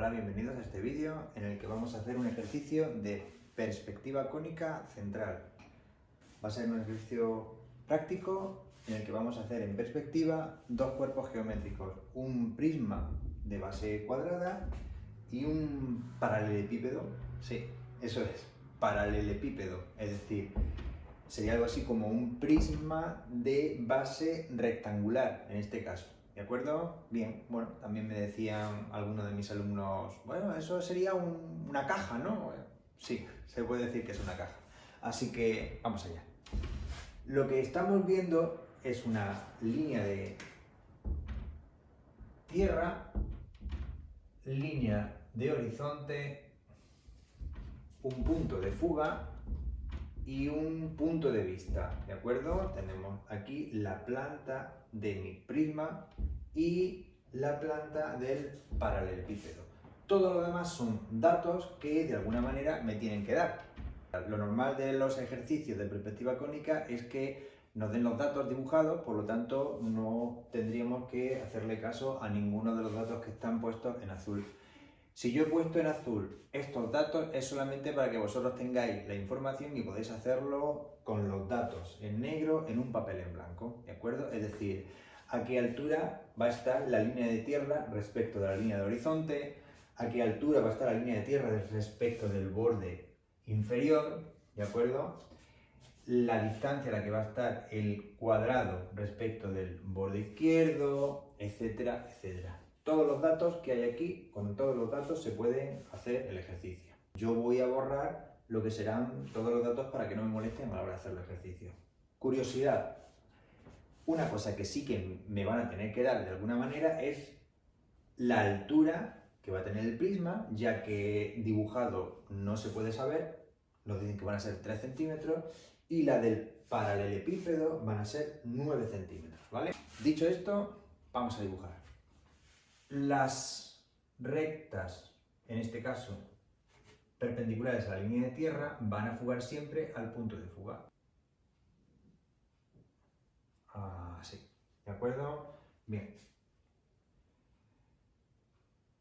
Hola, bienvenidos a este vídeo en el que vamos a hacer un ejercicio de perspectiva cónica central. Va a ser un ejercicio práctico en el que vamos a hacer en perspectiva dos cuerpos geométricos, un prisma de base cuadrada y un paralelepípedo. Sí, eso es, paralelepípedo, es decir, sería algo así como un prisma de base rectangular en este caso. ¿De acuerdo? Bien, bueno, también me decían algunos de mis alumnos, bueno, eso sería una caja, ¿no? Sí, se puede decir que es una caja. Así que vamos allá. Lo que estamos viendo es una línea de tierra, línea de horizonte, un punto de fuga y un punto de vista, ¿de acuerdo? Tenemos aquí la planta de mi prisma y la planta del paralelepípedo. Todo lo demás son datos que de alguna manera me tienen que dar. Lo normal de los ejercicios de perspectiva cónica es que nos den los datos dibujados, por lo tanto no tendríamos que hacerle caso a ninguno de los datos que están puestos en azul. Si yo he puesto en azul estos datos es solamente para que vosotros tengáis la información y podéis hacerlo con los datos en negro en un papel en blanco, ¿de acuerdo? Es decir, a qué altura va a estar la línea de tierra respecto de la línea de horizonte, a qué altura va a estar la línea de tierra respecto del borde inferior, ¿de acuerdo? La distancia a la que va a estar el cuadrado respecto del borde izquierdo, etcétera, etcétera. Todos los datos que hay aquí, con todos los datos se pueden hacer el ejercicio. Yo voy a borrar lo que serán todos los datos para que no me molesten a la hora de hacer el ejercicio. Curiosidad. Una cosa que sí que me van a tener que dar de alguna manera es la altura que va a tener el prisma, ya que dibujado no se puede saber, nos dicen que van a ser 3 centímetros, y la del paralelepípedo van a ser 9 centímetros, ¿vale? Dicho esto, vamos a dibujar. Las rectas, en este caso perpendiculares a la línea de tierra, van a fugar siempre al punto de fuga. Así, ¿de acuerdo? Bien.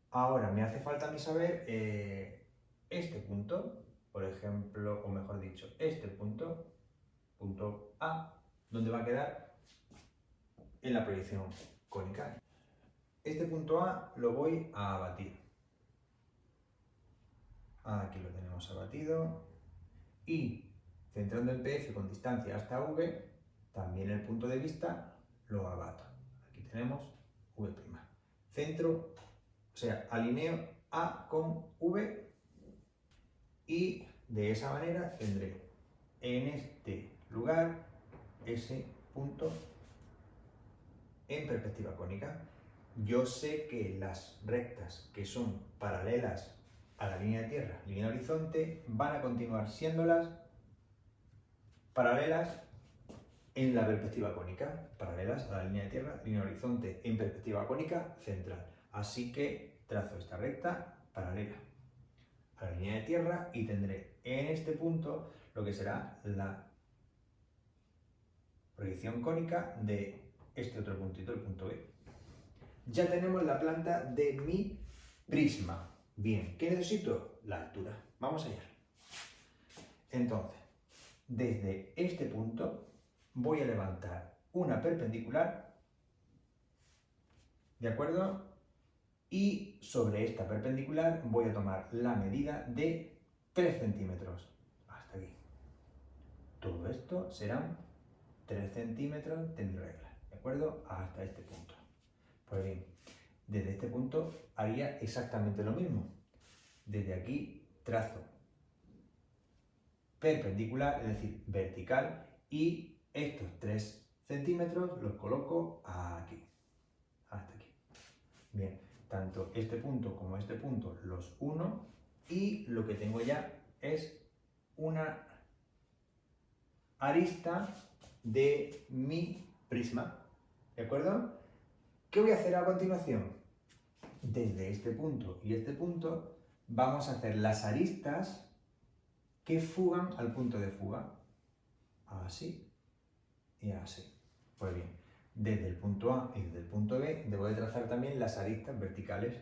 Ahora me hace falta a mí saber este punto, por ejemplo, o mejor dicho, este punto, punto A, donde va a quedar en la proyección cónica. Este punto A lo voy a abatir. Aquí lo tenemos abatido. Y centrando el PF con distancia hasta V, también el punto de vista lo abato. Aquí tenemos V'. Centro, o sea, alineo A con V y de esa manera tendré en este lugar ese punto en perspectiva cónica. Yo sé que las rectas que son paralelas a la línea de tierra, línea de horizonte, van a continuar siéndolas paralelas en la perspectiva cónica, paralelas a la línea de tierra, línea de horizonte en perspectiva cónica central. Así que trazo esta recta paralela a la línea de tierra y tendré en este punto lo que será la proyección cónica de este otro puntito, el punto B. Ya tenemos la planta de mi prisma. Bien, ¿qué necesito? La altura. Vamos allá. Entonces, desde este punto voy a levantar una perpendicular, ¿de acuerdo? Y sobre esta perpendicular voy a tomar la medida de 3 centímetros. Hasta aquí. Todo esto serán 3 centímetros de mi regla, ¿de acuerdo? Hasta este punto. Pues bien, desde este punto haría exactamente lo mismo. Desde aquí trazo perpendicular, es decir, vertical, y estos 3 centímetros los coloco aquí, hasta aquí. Bien, tanto este punto como este punto los uno y lo que tengo ya es una arista de mi prisma, ¿de acuerdo? ¿Qué voy a hacer a continuación? Desde este punto y este punto vamos a hacer las aristas que fugan al punto de fuga. Así y así. Pues bien, desde el punto A y desde el punto B debo de trazar también las aristas verticales.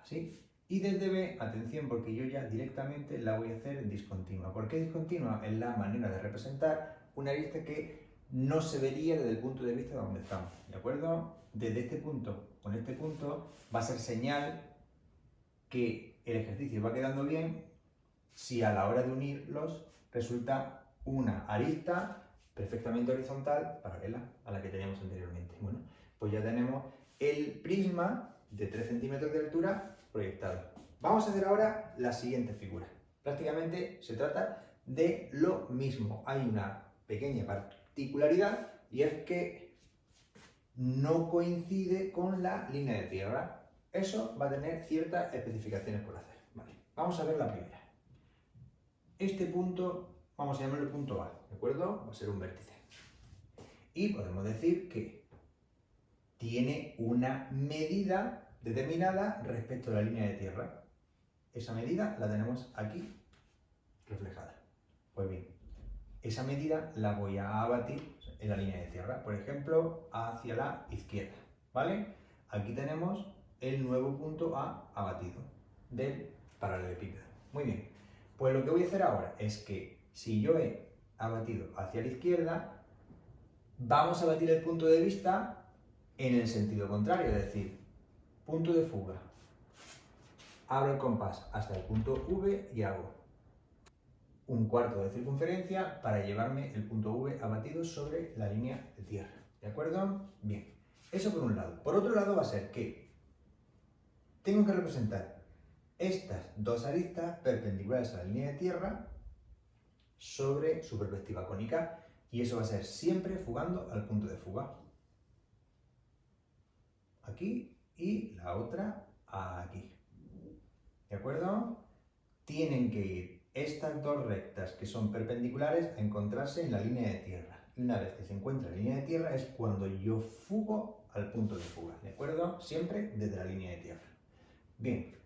así. Y desde B, atención, porque yo ya directamente la voy a hacer en discontinua. ¿Por qué discontinua? Es la manera de representar una arista que no se vería desde el punto de vista de donde estamos, ¿de acuerdo? Desde este punto con este punto va a ser señal que el ejercicio va quedando bien si a la hora de unirlos resulta una arista perfectamente horizontal, paralela a la que teníamos anteriormente. Bueno, pues ya tenemos el prisma de 3 centímetros de altura proyectado. Vamos a hacer ahora la siguiente figura. Prácticamente se trata de lo mismo. Hay una pequeña particularidad y es que no coincide con la línea de tierra. Eso va a tener ciertas especificaciones por hacer. Vale. Vamos a ver la primera. Este punto, vamos a llamarlo el punto A, ¿de acuerdo? Va a ser un vértice. Y podemos decir que tiene una medida determinada respecto a la línea de tierra. Esa medida la tenemos aquí reflejada. Pues bien, esa medida la voy a abatir en la línea de tierra, por ejemplo, hacia la izquierda, ¿vale? Aquí tenemos el nuevo punto A abatido del paralelepípedo. Muy bien, pues lo que voy a hacer ahora es que si yo he abatido hacia la izquierda, vamos a batir el punto de vista en el sentido contrario, es decir, punto de fuga. Abro el compás hasta el punto V y hago un cuarto de circunferencia para llevarme el punto V abatido sobre la línea de tierra. ¿De acuerdo? Bien. Eso por un lado. Por otro lado va a ser que tengo que representar estas dos aristas perpendiculares a la línea de tierra sobre su perspectiva cónica y eso va a ser siempre fugando al punto de fuga. Aquí y la otra aquí. ¿De acuerdo? Tienen que ir estas dos rectas que son perpendiculares a encontrarse en la línea de tierra. Y una vez que se encuentra en la línea de tierra es cuando yo fugo al punto de fuga. ¿De acuerdo? Siempre desde la línea de tierra. Bien,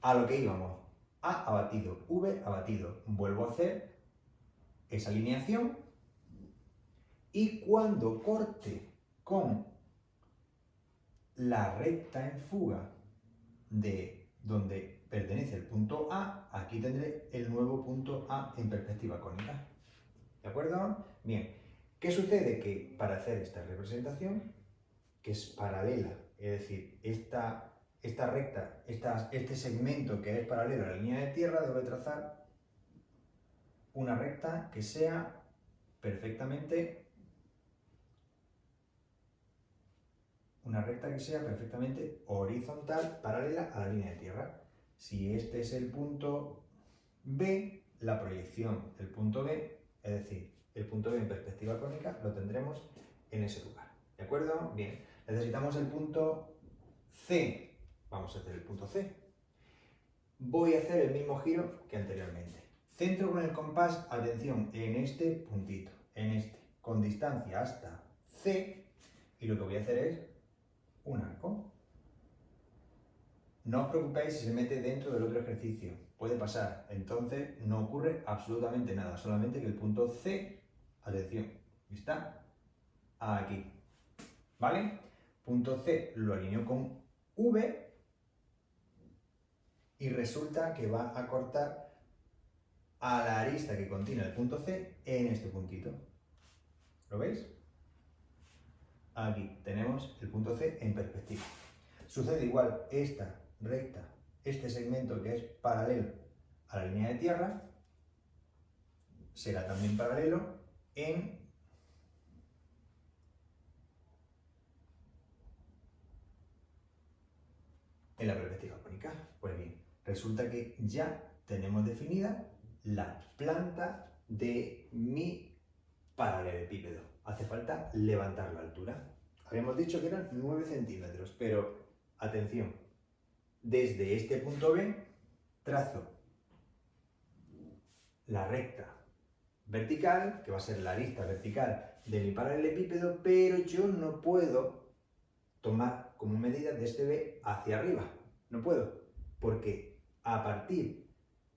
a lo que íbamos. A abatido, V abatido. Vuelvo a hacer esa alineación y cuando corte con la recta en fuga de donde pertenece el punto A, aquí tendré el nuevo punto A en perspectiva cónica. ¿De acuerdo? Bien, ¿qué sucede? Que para hacer esta representación, que es paralela, es decir, esta recta, este segmento que es paralelo a la línea de tierra, debo trazar una recta que sea perfectamente horizontal, paralela a la línea de tierra. Si este es el punto B, la proyección del punto B, es decir, el punto B en perspectiva cónica, lo tendremos en ese lugar. ¿De acuerdo? Bien, necesitamos el punto C. Vamos a hacer el punto C. Voy a hacer el mismo giro que anteriormente. Centro con el compás, atención, en este puntito, en este, con distancia hasta C, y lo que voy a hacer es un arco. No os preocupéis si se mete dentro del otro ejercicio, puede pasar, entonces no ocurre absolutamente nada, solamente que el punto C, atención, está aquí, ¿vale? Punto C lo alineo con V y resulta que va a cortar a la arista que contiene el punto C en este puntito. ¿Lo veis? Aquí tenemos el punto C en perspectiva. Sucede igual esta recta, este segmento que es paralelo a la línea de tierra, será también paralelo en la perspectiva cónica. Pues bien, resulta que ya tenemos definida la planta de mi paralelepípedo. Hace falta levantar la altura. Habíamos dicho que eran 9 centímetros, pero atención, desde este punto B trazo la recta vertical, que va a ser la arista vertical de mi paralelepípedo, pero yo no puedo tomar como medida de este B hacia arriba. No puedo, porque a partir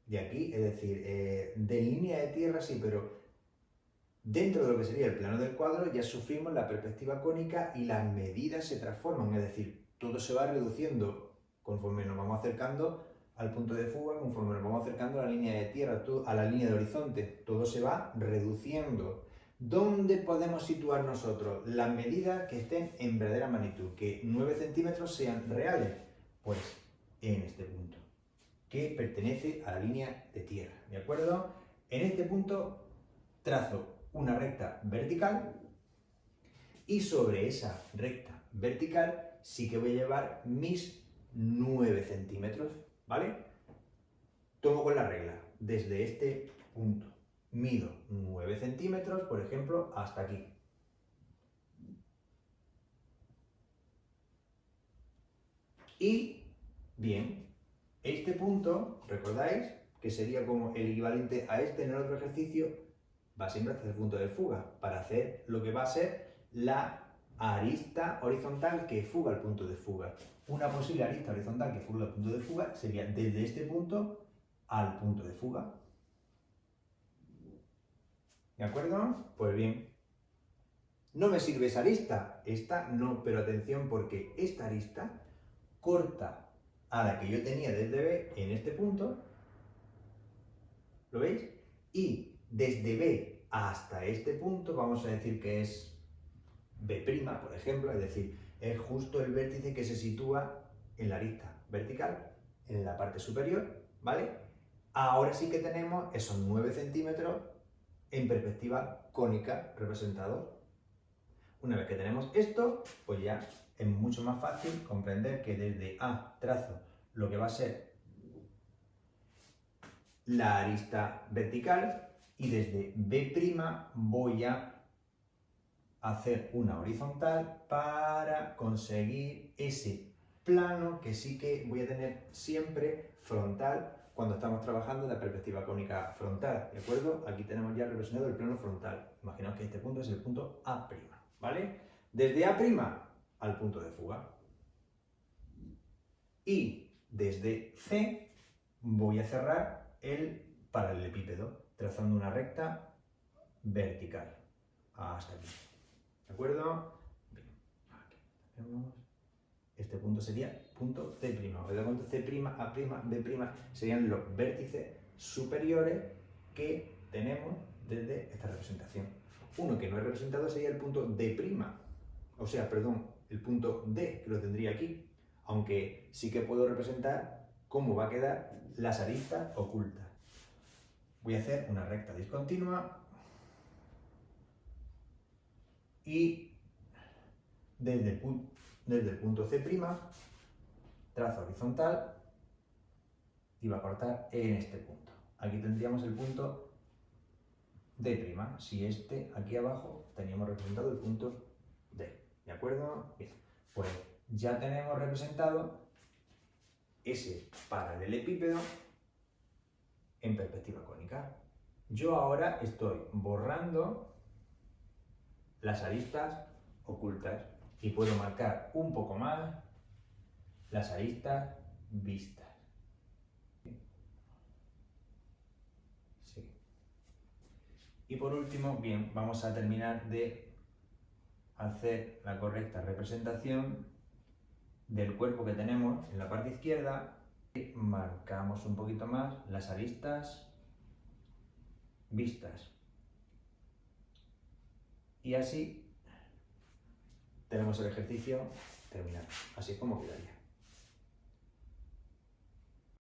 de aquí, es decir, de línea de tierra sí, pero dentro de lo que sería el plano del cuadro ya sufrimos la perspectiva cónica y las medidas se transforman, es decir, todo se va reduciendo Conforme nos vamos acercando al punto de fuga, conforme nos vamos acercando a la línea de tierra, a la línea de horizonte, todo se va reduciendo. ¿Dónde podemos situar nosotros las medidas que estén en verdadera magnitud? Que 9 centímetros sean reales. Pues en este punto, que pertenece a la línea de tierra, ¿de acuerdo? En este punto trazo una recta vertical y sobre esa recta vertical sí que voy a llevar mis 9 centímetros, ¿vale? Tomo con la regla, desde este punto mido 9 centímetros, por ejemplo, hasta aquí. Y, bien, este punto, ¿recordáis? Que sería como el equivalente a este en el otro ejercicio, va siempre hacia el punto de fuga, para hacer lo que va a ser la arista horizontal que fuga al punto de fuga. Una posible arista horizontal que fuga al punto de fuga sería desde este punto al punto de fuga. ¿De acuerdo? Pues bien, no me sirve esa arista, esta no, pero atención porque esta arista corta a la que yo tenía desde B en este punto, ¿lo veis? Y desde B hasta este punto, vamos a decir que es B', por ejemplo, es decir, es justo el vértice que se sitúa en la arista vertical, en la parte superior, ¿vale? Ahora sí que tenemos esos 9 centímetros en perspectiva cónica representados. Una vez que tenemos esto, pues ya es mucho más fácil comprender que desde A trazo lo que va a ser la arista vertical y desde B' voy a hacer una horizontal para conseguir ese plano que sí que voy a tener siempre frontal cuando estamos trabajando en la perspectiva cónica frontal, ¿de acuerdo? Aquí tenemos ya representado el plano frontal. Imaginaos que este punto es el punto A', ¿vale? Desde A' al punto de fuga. Y desde C voy a cerrar el paralelepípedo, trazando una recta vertical. Hasta aquí. ¿De acuerdo? Bien, aquí tenemos. Este punto sería punto C'. ¿De cuánto C', A', B' serían los vértices superiores que tenemos desde esta representación? Uno que no es representado sería el punto D', o sea, perdón, el punto D, que lo tendría aquí, aunque sí que puedo representar cómo va a quedar las aristas ocultas. Voy a hacer una recta discontinua y desde el punto C', trazo horizontal y va a cortar en este punto. Aquí tendríamos el punto D'. Si aquí abajo teníamos representado el punto D. ¿De acuerdo? Bien. Pues ya tenemos representado ese paralelepípedo en perspectiva cónica. Yo ahora estoy borrando las aristas ocultas y puedo marcar un poco más las aristas vistas. Sí. Y por último, bien, vamos a terminar de hacer la correcta representación del cuerpo que tenemos en la parte izquierda. Marcamos un poquito más las aristas vistas. Y así tenemos el ejercicio terminado. Así es como quedaría.